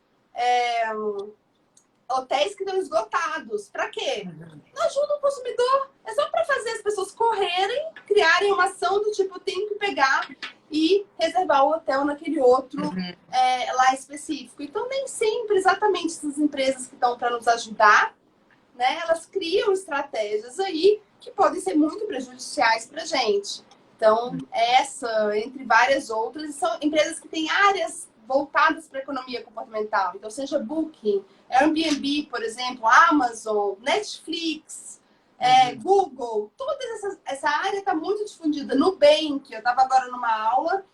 hotéis que estão esgotados. Para quê? Não ajuda o consumidor. É só para fazer as pessoas correrem, criarem uma ação do tipo, tem que pegar e reservar o hotel naquele outro lá específico. Então, nem sempre exatamente essas empresas que estão para nos ajudar, né, elas criam estratégias aí que podem ser muito prejudiciais para a gente. Então, essa, entre várias outras, são empresas que têm áreas voltadas para a economia comportamental. Então, seja Booking, Airbnb, por exemplo, Amazon, Netflix, Google, toda essa área está muito difundida. Nubank, eu estava agora numa aula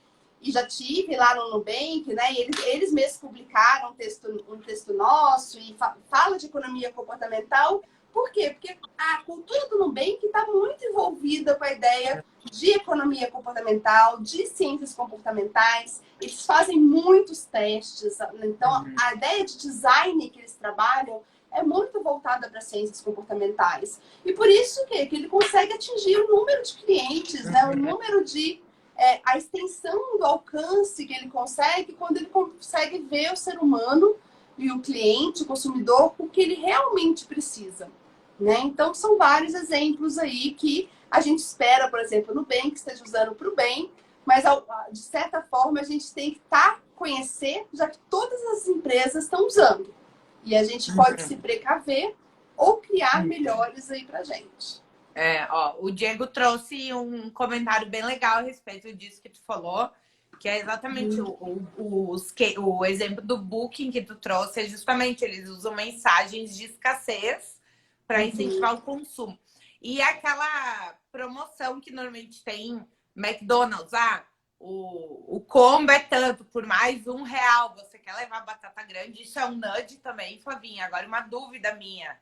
e já tive lá no Nubank, né? E eles mesmos publicaram um texto nosso e fala de economia comportamental. Por quê? Porque a cultura do Nubank está muito envolvida com a ideia de economia comportamental, de ciências comportamentais. Eles fazem muitos testes. Então, a ideia de design que eles trabalham é muito voltada para ciências comportamentais. E por isso que ele consegue atingir o número de clientes, né? O número de... a extensão do alcance que ele consegue quando ele consegue ver o ser humano e o cliente, o consumidor, o que ele realmente precisa, né? Então, são vários exemplos aí que a gente espera, por exemplo, no bem, que esteja usando para o bem, mas, de certa forma, a gente tem que conhecer, já que todas as empresas estão usando. E a gente pode se precaver ou criar melhores aí pra gente. O Diego trouxe um comentário bem legal a respeito disso que tu falou, que é exatamente o exemplo do Booking que tu trouxe, é justamente eles usam mensagens de escassez para incentivar o consumo. E aquela promoção que normalmente tem McDonald's, o combo é tanto, por mais R$1, você quer levar batata grande, isso é um nudge também, Flavinha. Agora uma dúvida minha.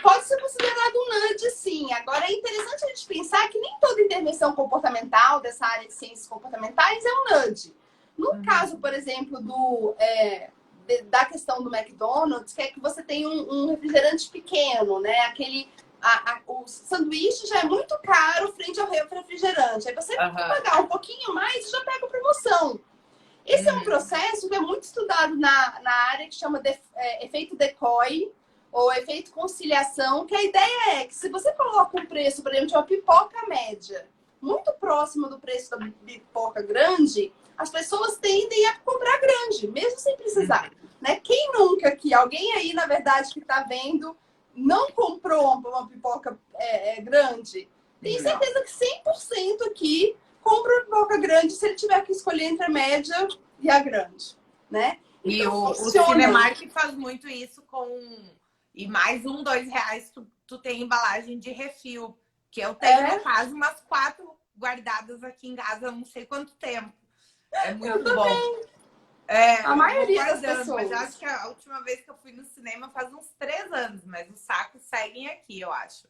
Pode ser considerado um nudge, sim. Agora, é interessante a gente pensar que nem toda intervenção comportamental dessa área de ciências comportamentais é um nudge. No caso, por exemplo, da questão do McDonald's, que é que você tem um refrigerante pequeno, né? O sanduíche já é muito caro frente ao refrigerante. Aí você pagar um pouquinho mais e já pega a promoção. Esse é um processo que é muito estudado na área que chama de efeito decoy, ou efeito conciliação, que a ideia é que se você coloca um preço, por exemplo, de uma pipoca média, muito próximo do preço da pipoca grande, as pessoas tendem a comprar grande, mesmo sem precisar. Né? Quem nunca aqui, alguém aí, na verdade, que está vendo, não comprou uma pipoca grande? Tenho certeza que 100% aqui compra uma pipoca grande se ele tiver que escolher entre a média e a grande. Né? E então, o Cinemark faz muito isso com... E mais R$1, tu tem embalagem de refil. Que eu tenho, no caso, umas 4 guardadas aqui em casa há não sei quanto tempo. É muito bom. A maioria das pessoas. Mas eu acho que a última vez que eu fui no cinema faz uns 3 anos. Mas os sacos seguem aqui, eu acho.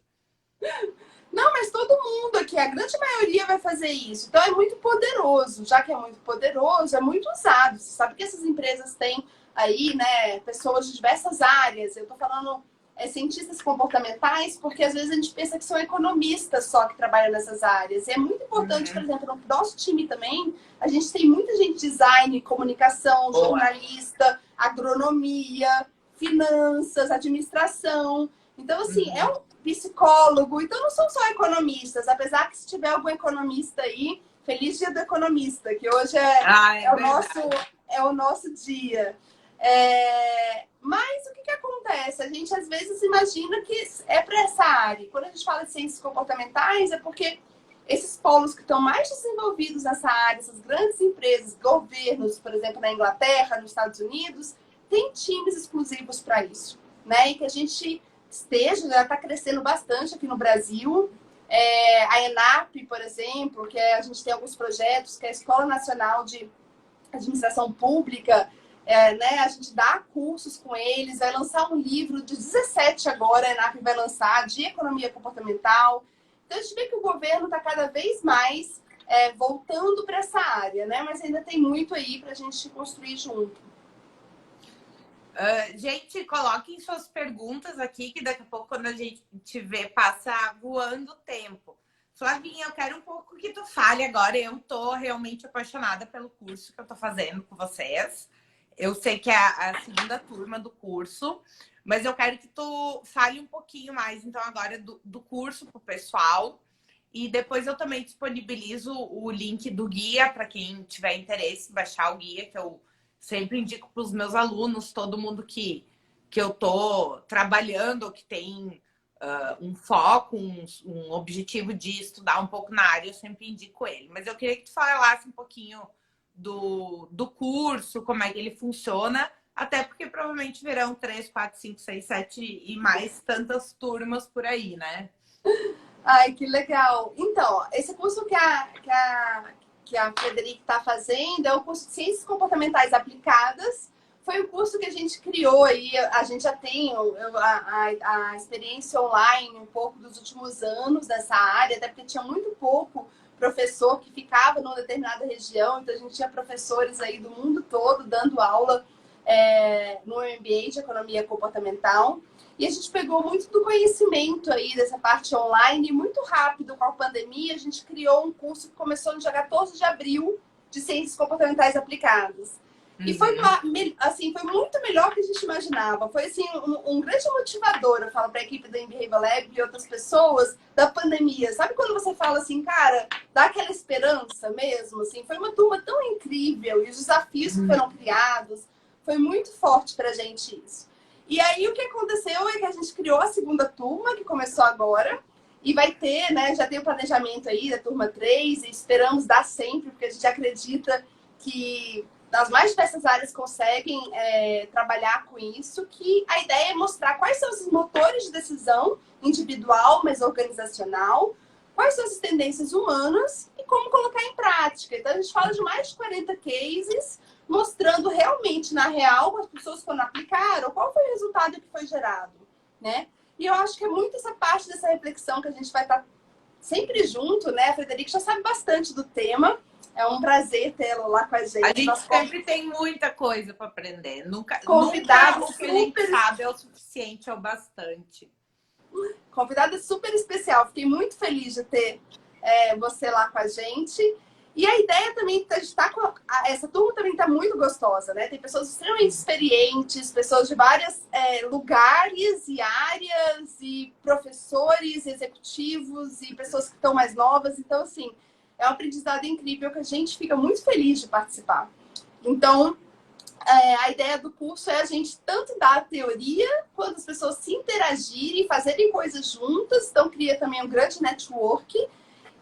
Não, mas todo mundo aqui, a grande maioria vai fazer isso. Então é muito poderoso. Já que é muito poderoso, é muito usado. Você sabe que essas empresas têm aí, né, pessoas de diversas áreas. Eu tô falando cientistas comportamentais, porque às vezes a gente pensa que são economistas só que trabalham nessas áreas. E é muito importante, por exemplo, no nosso time também, a gente tem muita gente de design, comunicação, jornalista, agronomia, finanças, administração. Então, assim, é um psicólogo. Então, não são só economistas. Apesar que se tiver algum economista aí, feliz dia do economista, que hoje é o nosso dia. Mas o que acontece? A gente às vezes imagina que é para essa área. Quando a gente fala de ciências comportamentais, é porque esses polos que estão mais desenvolvidos nessa área, essas grandes empresas, governos, por exemplo, na Inglaterra, nos Estados Unidos, têm times exclusivos para isso, né? E que a gente já está crescendo bastante aqui no Brasil. A ENAP, por exemplo, que a gente tem alguns projetos, que é a Escola Nacional de Administração Pública, né? A gente dá cursos com eles, vai lançar um livro de 17 agora, a ENAP vai lançar, de economia comportamental. Então, a gente vê que o governo está cada vez mais voltando para essa área, né? Mas ainda tem muito aí para a gente construir junto. Gente, coloquem suas perguntas aqui, que daqui a pouco, quando a gente te vê, passa voando o tempo. Flavinha, eu quero um pouco que tu fale agora. Eu tô realmente apaixonada pelo curso que eu tô fazendo com vocês. Eu sei que é a segunda turma do curso, mas eu quero que tu fale um pouquinho mais, então, agora do curso pro pessoal. E depois eu também disponibilizo o link do guia para quem tiver interesse em baixar o guia, que eu sempre indico para os meus alunos, todo mundo que eu tô trabalhando, que tem um foco, um objetivo de estudar um pouco na área, eu sempre indico ele. Mas eu queria que tu falasse um pouquinho do curso, como é que ele funciona, até porque provavelmente virão 3, 4, 5, 6, 7 e mais tantas turmas por aí, né? Ai, que legal! Então, esse curso que a Frederica está fazendo é o curso de Ciências Comportamentais Aplicadas. Foi um curso que a gente criou aí, a gente já tem a experiência online um pouco dos últimos anos nessa área, até porque tinha muito pouco professor que ficava numa determinada região, então a gente tinha professores aí do mundo todo dando aula no MBA de Economia Comportamental. E a gente pegou muito do conhecimento aí dessa parte online. E muito rápido, com a pandemia, a gente criou um curso que começou no dia 14 de abril de Ciências Comportamentais Aplicadas. E foi, assim, foi muito melhor do que a gente imaginava. Foi assim, um grande motivador, eu falo para a equipe da Behavioral Lab e outras pessoas, da pandemia. Sabe quando você fala assim, cara, dá aquela esperança mesmo? Assim, foi uma turma tão incrível e os desafios que foram criados, foi muito forte para a gente isso. E aí o que aconteceu é que a gente criou a segunda turma, que começou agora, e vai ter, né, já tem o planejamento aí da turma 3, e esperamos dar sempre, porque a gente acredita que as mais diversas áreas conseguem trabalhar com isso, que a ideia é mostrar quais são os motores de decisão individual, mas organizacional, quais são as tendências humanas e como colocar em prática. Então, a gente fala de mais de 40 cases, mostrando realmente, na real, as pessoas quando aplicaram, qual foi o resultado que foi gerado, né? E eu acho que é muito essa parte dessa reflexão que a gente vai estar sempre junto, né? A Frederica já sabe bastante do tema. É um prazer tê-lo lá com a gente. A gente sempre tem muita coisa para aprender. Nunca o que a gente sabe é o suficiente, é o bastante. Convidada super especial. Fiquei muito feliz de ter você lá com a gente. E a ideia também de estar com essa turma também está muito gostosa, né? Tem pessoas extremamente experientes, pessoas de vários lugares e áreas, e professores, executivos, e pessoas que estão mais novas. Então, assim, é um aprendizado incrível que a gente fica muito feliz de participar. Então, a ideia do curso é a gente tanto dar a teoria, quanto as pessoas se interagirem, fazerem coisas juntas. Então, cria também um grande network.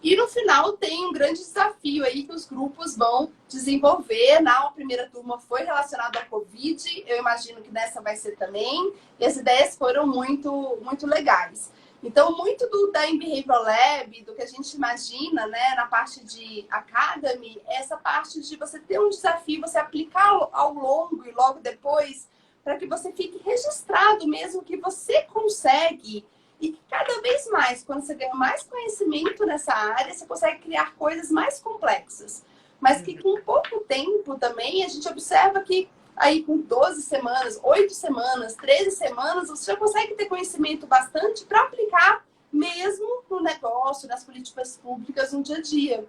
E no final tem um grande desafio aí que os grupos vão desenvolver. Na primeira turma foi relacionado à Covid, eu imagino que nessa vai ser também. E as ideias foram muito, muito legais. Então, muito da Behavioral Lab, do que a gente imagina, né, na parte de Academy, é essa parte de você ter um desafio, você aplicar ao longo e logo depois, para que você fique registrado mesmo que você consegue. E que cada vez mais, quando você ganha mais conhecimento nessa área, você consegue criar coisas mais complexas. Mas que com pouco tempo também, a gente observa que aí com 12 semanas, 8 semanas, 13 semanas, você já consegue ter conhecimento bastante para aplicar mesmo no negócio, nas políticas públicas, no dia a dia.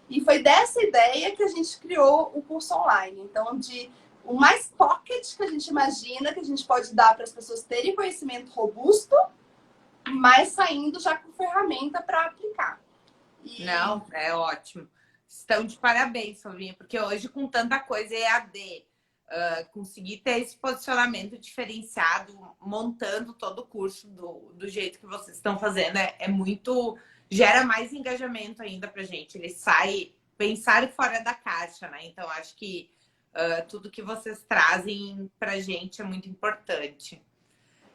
E foi dessa ideia que a gente criou o curso online. Então, o mais pocket que a gente imagina, que a gente pode dar para as pessoas terem conhecimento robusto, mas saindo já com ferramenta para aplicar. Não, é ótimo. Estão de parabéns, Flavinha, porque hoje com tanta coisa EAD, conseguir ter esse posicionamento diferenciado, montando todo o curso do jeito que vocês estão fazendo, é muito... gera mais engajamento ainda pra gente. Ele sai pensar fora da caixa, né? Então, acho que tudo que vocês trazem pra gente é muito importante.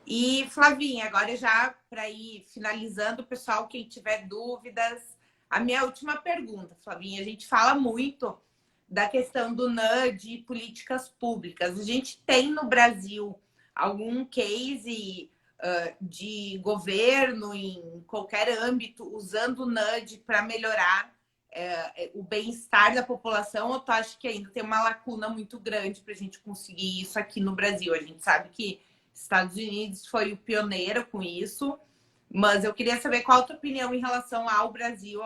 E, Flavinha, agora já para ir finalizando, pessoal, quem tiver dúvidas, a minha última pergunta, Flavinha, a gente fala muito da questão do nudge e políticas públicas. A gente tem no Brasil algum case de governo em qualquer âmbito usando o nudge para melhorar o bem-estar da população, ou tu acha que ainda tem uma lacuna muito grande para a gente conseguir isso aqui no Brasil? A gente sabe que Estados Unidos foi o pioneiro com isso, mas eu queria saber qual a tua opinião em relação ao Brasil,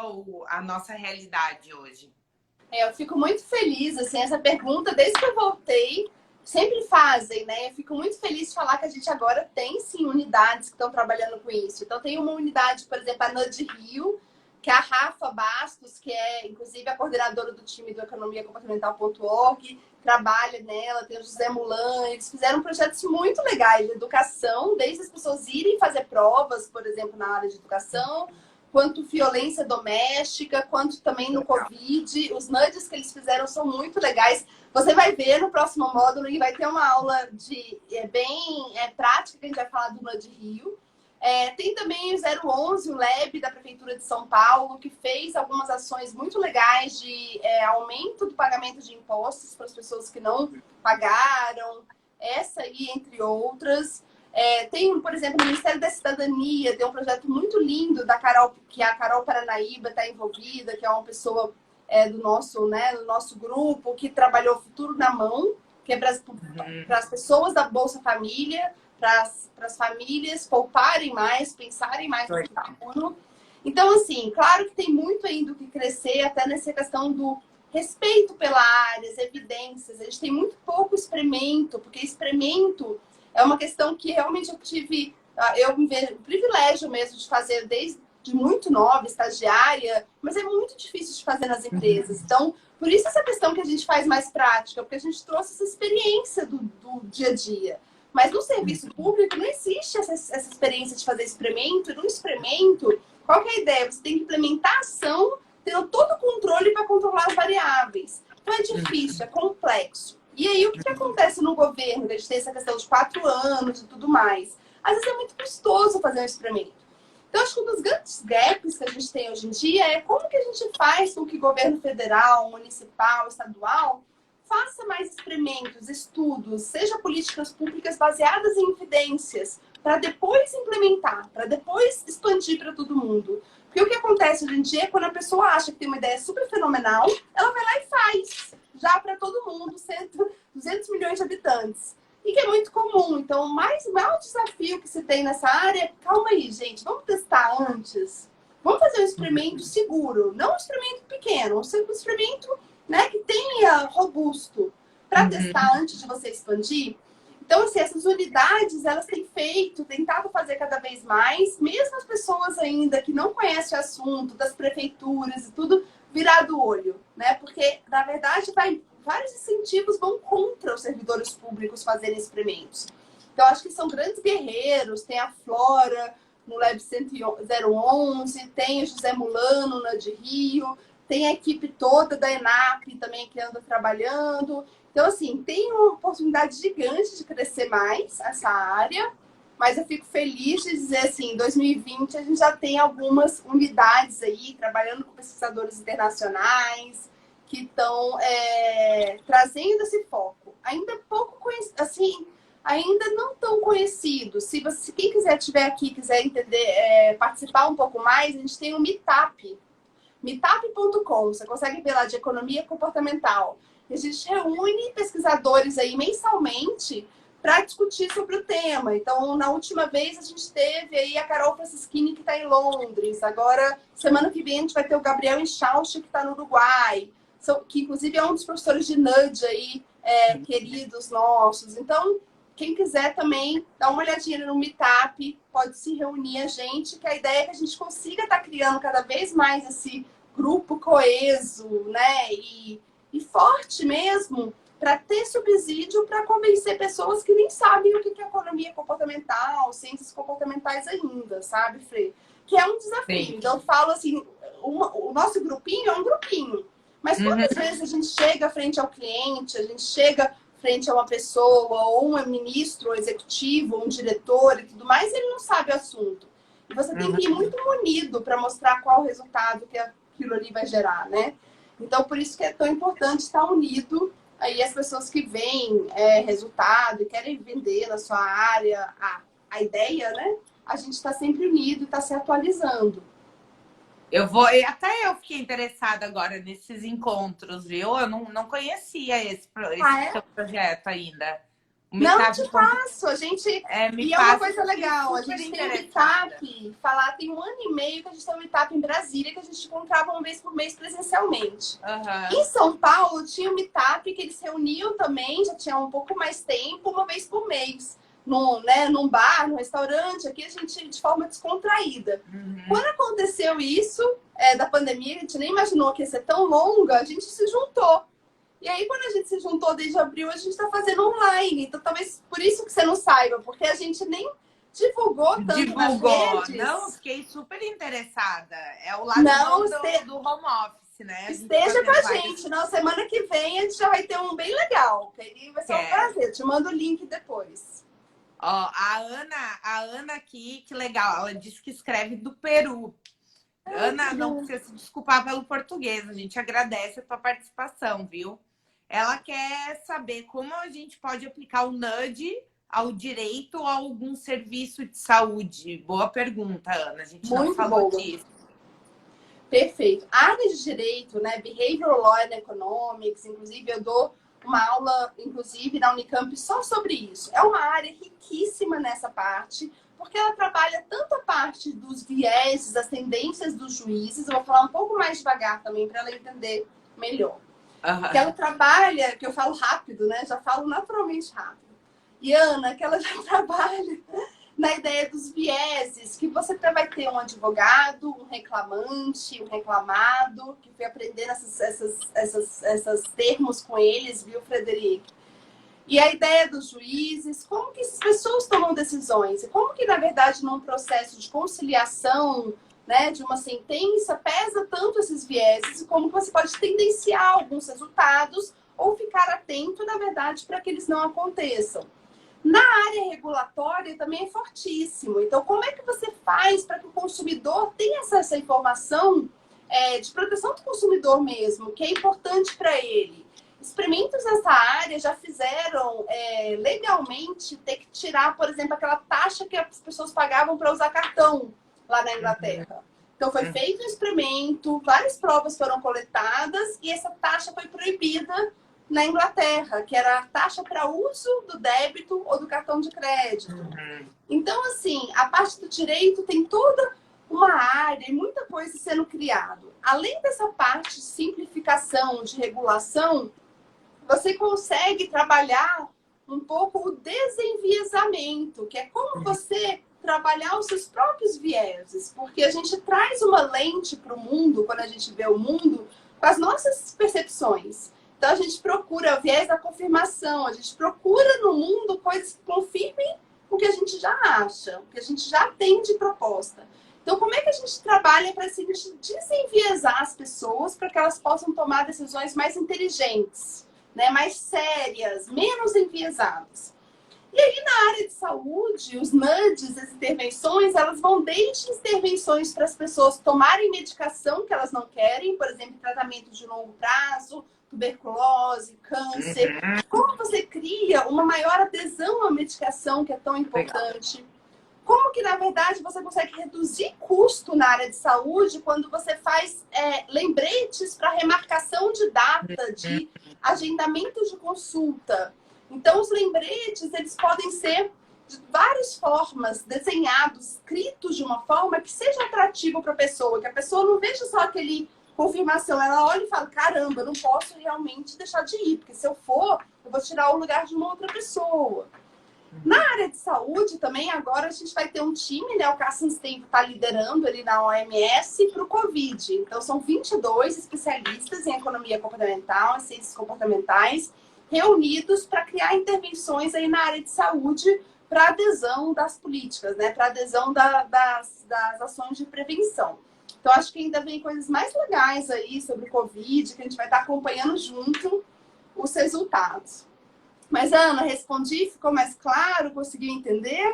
à nossa realidade hoje. Eu fico muito feliz, assim, essa pergunta, desde que eu voltei, sempre fazem, né? Eu fico muito feliz de falar que a gente agora tem, sim, unidades que estão trabalhando com isso. Então, tem uma unidade, por exemplo, a Nudge Rio, que é a Rafa Bastos, que é, inclusive, a coordenadora do time do economiacomportamental.org, trabalha nela, tem o José Mulan, eles fizeram projetos muito legais de educação, desde as pessoas irem fazer provas, por exemplo, na área de educação, quanto violência doméstica, quanto também no Covid. Os nudges que eles fizeram são muito legais. Você vai ver no próximo módulo e vai ter uma aula de bem prática, que a gente vai falar do Nudge Rio. Tem também o 011, o Lab da Prefeitura de São Paulo, que fez algumas ações muito legais de aumento do pagamento de impostos para as pessoas que não pagaram, essa aí, entre outras. Tem, por exemplo, o Ministério da Cidadania, tem um projeto muito lindo da Carol, que a Carol Paranaíba está envolvida, que é uma pessoa do nosso grupo, que trabalhou Futuro na Mão, que é para as pessoas da Bolsa Família, para as famílias pouparem mais, pensarem mais no futuro. Então, assim, claro que tem muito ainda o que crescer, até nessa questão do respeito pela área, as evidências. A gente tem muito pouco experimento, porque experimento é uma questão que realmente eu tive, eu me vejo o privilégio mesmo de fazer desde muito nova, estagiária, mas é muito difícil de fazer nas empresas. Então, por isso essa questão que a gente faz mais prática, porque a gente trouxe essa experiência do dia a dia. Mas no serviço público não existe essa experiência de fazer experimento. E no experimento, qual que é a ideia? Você tem que implementar a ação, tendo todo o controle para controlar as variáveis. Então é difícil, é complexo. E aí o que acontece no governo? A gente tem essa questão de 4 anos e tudo mais. Às vezes é muito custoso fazer um experimento. Então, acho que um dos grandes gaps que a gente tem hoje em dia é como que a gente faz com que o governo federal, municipal, estadual faça mais experimentos, estudos, seja políticas públicas baseadas em evidências, para depois implementar, para depois expandir para todo mundo. Porque o que acontece hoje em dia é quando a pessoa acha que tem uma ideia super fenomenal, ela vai lá e faz, já para todo mundo, 200 milhões de habitantes. E que é muito comum. Então, o maior desafio que se tem nessa área é, calma aí, gente, vamos testar antes. Vamos fazer um experimento seguro, não um experimento pequeno, um experimento, né, que tenha robusto para testar antes de você expandir. Então, assim, essas unidades, elas têm tentado fazer cada vez mais, mesmo as pessoas ainda que não conhecem o assunto, das prefeituras e tudo, virar do olho, né? Porque, na verdade, vários incentivos vão contra os servidores públicos fazerem experimentos. Então, acho que são grandes guerreiros, tem a Flora no Lab 011, tem o José Mulano na de Rio, tem a equipe toda da ENAP também que anda trabalhando. Então, assim, tem uma oportunidade gigante de crescer mais essa área, mas eu fico feliz de dizer assim, em 2020 a gente já tem algumas unidades aí, trabalhando com pesquisadores internacionais, que estão trazendo esse foco. Ainda pouco conhecido, assim, ainda não tão conhecido. Se quem estiver aqui, quiser entender, participar um pouco mais, a gente tem o Meetup. Meetup.com, você consegue ver lá de economia comportamental. E a gente reúne pesquisadores aí mensalmente para discutir sobre o tema. Então, na última vez, a gente teve aí a Carol Francischini, que está em Londres. Agora, semana que vem, a gente vai ter o Gabriel Inchausti, que está no Uruguai. Que, inclusive, é um dos professores de NUD aí, queridos nossos. Então, quem quiser também, dá uma olhadinha no Meetup, pode se reunir a gente, que a ideia é que a gente consiga estar criando cada vez mais esse grupo coeso, né? E forte mesmo, para ter subsídio para convencer pessoas que nem sabem o que é economia comportamental, ciências comportamentais ainda, sabe, Frei? Que é um desafio. Sim. Então, eu falo assim, o nosso grupinho é um grupinho. Mas quantas vezes a gente chega frente ao cliente, a gente chega frente a uma pessoa, ou um ministro, um executivo, um diretor e tudo mais, ele não sabe o assunto. E você tem que ir muito munido para mostrar qual o resultado que aquilo ali vai gerar, né? Então, por isso que é tão importante estar unido. Aí as pessoas que veem resultado e querem vender na sua área a ideia, né? A gente está sempre unido e está se atualizando. Até eu fiquei interessada agora nesses encontros, viu? Eu não conhecia esse seu projeto ainda. Não, te passo. A gente... e é uma coisa legal. A gente tem um Meetup, tem 1 ano e meio que a gente tem um Meetup em Brasília, que a gente encontrava uma vez por mês presencialmente. Em São Paulo, tinha um Meetup que eles se reuniam também, já tinha um pouco mais tempo, uma vez por mês. Num bar, num restaurante, aqui a gente de forma descontraída. Quando aconteceu isso, da pandemia, a gente nem imaginou que ia ser tão longa, a gente se juntou. E aí, quando a gente se juntou desde abril, a gente está fazendo online. Então, talvez por isso que você não saiba, porque a gente nem divulgou tanto nas redes. Não, fiquei super interessada. É o lado do home office, né? Esteja com a gente. Na semana que vem, a gente já vai ter um bem legal. Que aí vai ser um prazer. Te mando o link depois. Ó, a Ana aqui, que legal. Ela disse que escreve do Peru. Ana, não precisa se desculpar pelo português. A gente agradece a tua participação, viu? Ela quer saber como a gente pode aplicar o NUD ao direito ou a algum serviço de saúde. Boa pergunta, Ana. A gente não falou disso. Perfeito. A área de direito, né? Behavioral Law and Economics, inclusive eu dou uma aula, inclusive, na Unicamp só sobre isso. É uma área riquíssima nessa parte, porque ela trabalha tanto a parte dos vieses, das tendências dos juízes. Eu vou falar um pouco mais devagar também para ela entender melhor. Que ela trabalha, que eu falo rápido, né? Já falo naturalmente rápido. E Ana, que ela já trabalha na ideia dos vieses, que você vai ter um advogado, um reclamante, um reclamado, que foi aprendendo esses termos com eles, viu, Frederico? E a ideia dos juízes, como que essas pessoas tomam decisões? E como que, na verdade, num processo de conciliação, né, de uma sentença, pesa tanto esses vieses e como que você pode tendenciar alguns resultados ou ficar atento, na verdade, para que eles não aconteçam. Na área regulatória também é fortíssimo. Então, como é que você faz para que o consumidor tenha essa informação de proteção do consumidor mesmo, que é importante para ele? Experimentos nessa área já fizeram legalmente ter que tirar, por exemplo, aquela taxa que as pessoas pagavam para usar cartão lá na Inglaterra. Então, foi feito um experimento, várias provas foram coletadas e essa taxa foi proibida na Inglaterra, que era a taxa para uso do débito ou do cartão de crédito. Então, assim, a parte do direito tem toda uma área e muita coisa sendo criado. Além dessa parte de simplificação, de regulação, você consegue trabalhar um pouco o desenviesamento, que é como você trabalhar os seus próprios vieses, porque a gente traz uma lente para o mundo, quando a gente vê o mundo, com as nossas percepções. Então, a gente procura o viés da confirmação, a gente procura no mundo coisas que confirmem o que a gente já acha, o que a gente já tem de proposta. Então, como é que a gente trabalha para assim, desenviesar as pessoas para que elas possam tomar decisões mais inteligentes, né? Mais sérias, menos enviesadas? E aí, na área de saúde, os nudges, as intervenções, elas vão desde intervenções para as pessoas tomarem medicação que elas não querem, por exemplo, tratamento de longo prazo, tuberculose, câncer. Como você cria uma maior adesão à medicação, que é tão importante? Como que, na verdade, você consegue reduzir custo na área de saúde quando você faz lembretes para remarcação de data, de agendamento de consulta? Então, os lembretes, eles podem ser de várias formas, desenhados, escritos de uma forma que seja atrativo para a pessoa, que a pessoa não veja só aquele confirmação, ela olha e fala, caramba, eu não posso realmente deixar de ir, porque se eu for, eu vou tirar o lugar de uma outra pessoa. Na área de saúde também, agora a gente vai ter um time, né? O Cassius está liderando ali na OMS para o Covid. Então, são 22 especialistas em economia comportamental, em ciências comportamentais, reunidos para criar intervenções aí na área de saúde para adesão das políticas, né? Para adesão das ações de prevenção. Então, acho que ainda vem coisas mais legais aí sobre o Covid, que a gente vai estar acompanhando junto os resultados. Mas, Ana, respondi? Ficou mais claro? Conseguiu entender?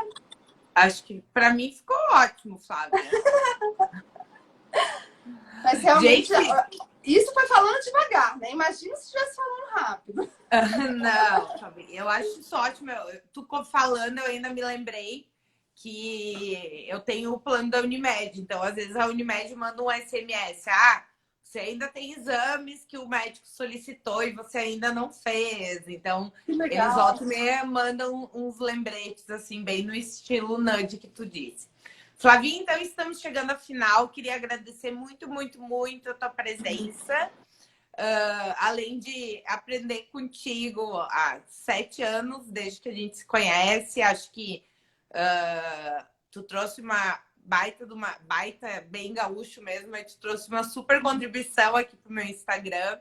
Acho que para mim ficou ótimo, Flávia. Mas realmente, Gente, isso foi falando devagar, né? Imagina se estivesse falando rápido. não, Flávia, eu acho isso ótimo. Tu falando, eu ainda me lembrei que eu tenho o plano da Unimed. Então, às vezes, a Unimed manda um SMS. Ah, você ainda tem exames que o médico solicitou e você ainda não fez. Então, eles voltam e meia mandam uns lembretes, assim, bem no estilo nudge que tu disse. Flavinha, então, estamos chegando ao final. Queria agradecer muito, muito, muito a tua presença. Além de aprender contigo há 7 anos, desde que a gente se conhece, acho que tu trouxe uma baita bem gaúcho mesmo, mas tu trouxe uma super contribuição aqui pro meu Instagram.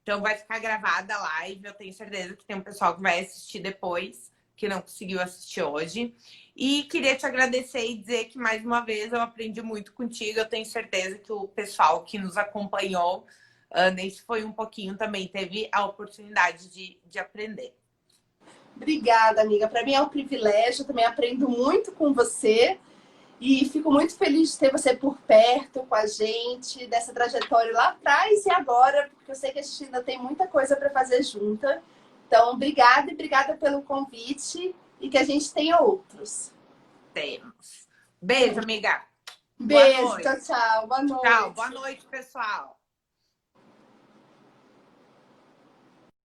Então vai ficar gravada a live, eu tenho certeza que tem um pessoal que vai assistir depois, que não conseguiu assistir hoje. E queria te agradecer e dizer que, mais uma vez, eu aprendi muito contigo. Eu tenho certeza que o pessoal que nos acompanhou nesse foi um pouquinho também, teve a oportunidade de aprender. Obrigada, amiga. Para mim é um privilégio, eu também aprendo muito com você. E fico muito feliz de ter você por perto com a gente, dessa trajetória lá atrás e agora, porque eu sei que a gente ainda tem muita coisa para fazer junta. Então, obrigada e obrigada pelo convite e que a gente tenha outros. Temos. Beijo, amiga. Beijo, tchau, tchau. Boa noite. Tchau, boa noite, pessoal.